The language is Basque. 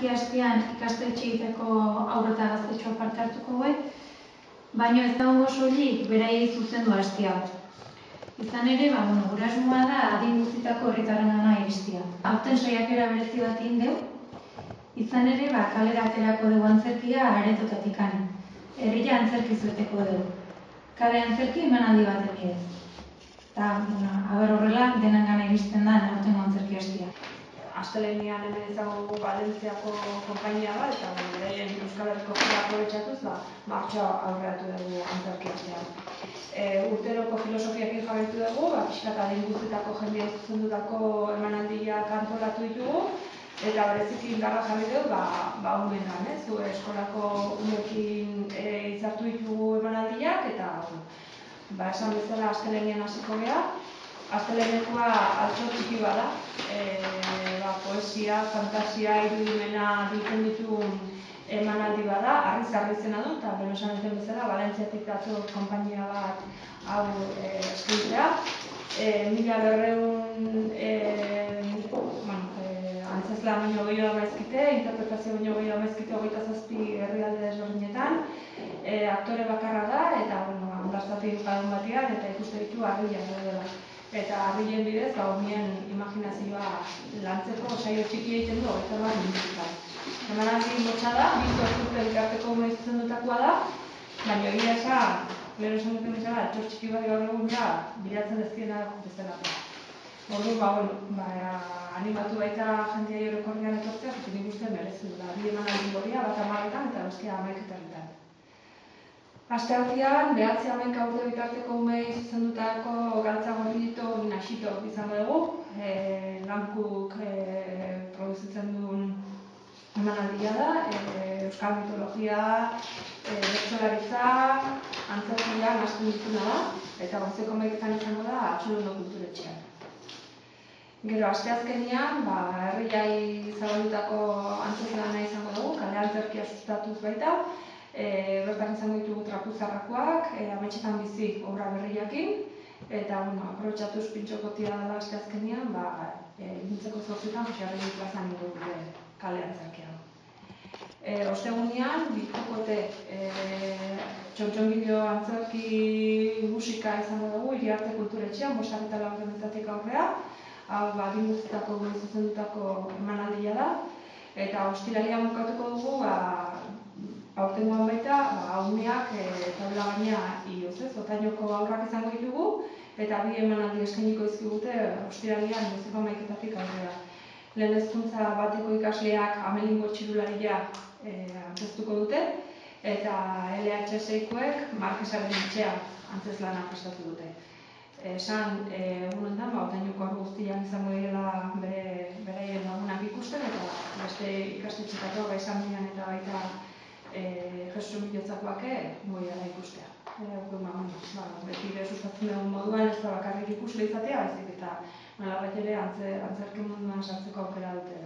antzerki hastean ikastetxeetako haur eta gaztetxoa parte hartuko gue, baina ez dago soilik beraiei zuzendu haste hau. Izan ere, gure asmoa da adin guztietako herritarrengana iristea. Aurten saiakera berezi bat egin dugu, izan ere, kalera aterako dugu antzerkia aretotatik. Herria antzerkiz beteko dugu. Kale antzerki emanaldi baten bidez. Eta, horrela, denengana iristen da aurtengo antzerki hastea. Astelehenean hemen ezagugu Valentziako konpainia bat, eta beraien Euskal Herriko jira aprobetxatuz, martxoa aurreatu dugu antzerki hastean. Urteroko filosofiakin jarraitu dugu, pixkat adin guztietako jendea zuzendutako emanaldiak antolatu ditugu, eta bereziki indarra jarri dugu, umeengan, zure eskolako umeekin hitzartu ditugu emanaldiak, eta esan bezala astelehenean hasiko geha. Astelehenekoa altxo txiki bada, poesia, fantasia, irudimena biltzen dituen emanaldi bada, harriz izena du, eta beno esan duten bezala, Valentziatik dator konpainia bat hau eskaintzea. 1200 antzezlan baino gehiago maizkite, interpretazio baino gehiago maizkite 27 herrialde desberdinetan, aktore bakarra da, eta ondaztatik padun batian, eta ikuste ditu harriak dela. Eta harrien bidez, umeen imaginazioa lantzeko saio txiki egiten du 21 minututan. Emanaldi motxa da, 2 sortuten elkarteko umeen zuzendutakoa da, baina egia esan, lehen esan duten bezala, altxor txiki bat gaur egun bilatzen ezkiena bezalako. Orduan, animatu baita jendea orokorrean etortzea, zutik nik uste merezu da. 2 emanaldi goria, bat 10etan eta bestia 11etan. Asteartean, 9-11 urte bitarteko umei zuzendutako Galtza Gorrito Naxito izango dugu. Lankuk produzitzen duen emanaldia da, euskal mitologia, bertsolaritza, antzerkia nahasten dituna da, eta goizeko 11etan izango da Atxolondo kulturetxean. Gero, asteazkenean, herriai zabaldutako antzerlana izango dugu, kale antzerkia sustatuz baita. Bertan izango ditugu Trapuzarrakoak, Ametxetan bizi obra berriakin, eta aprobetxatuz pintxokotia dela asteazkenean, iluntzeko 8etan Josarri plazan ingo dute kale antzerkia. Ostegunean, biltukote txontxongilo antzerki musika izango dugu, Iriarte kulturetxean, 5:04 aurrea. Hau, adin guztietako zuzendutako emanaldia da, eta ostiralean bukatuko dugu, aurtengoan baita, umeak taula gaina ioz, otainoko aurrak izango ditugu, eta 2 emanaldi eskainiko izkigute ostiralean goizeko 11etatik aurrera. Lehen hezkuntza bateko ikasleak Amelingo txirularia antzeztuko dute, eta LHS-koek Markesaren etxea antzezlana prestatu dute. Esan, egunetan, otainoko aur guztiak izango direla beraien lagunak ikusten, eta beste ikastetxetako izan dian eta baita Jesus Milotzakoak goiala ikustea. Beti ere sustatzen dugun moduan ez da bakarrik ikusle izatea, baizik eta nolabait ere antzerki munduan sartzeko aukera dute.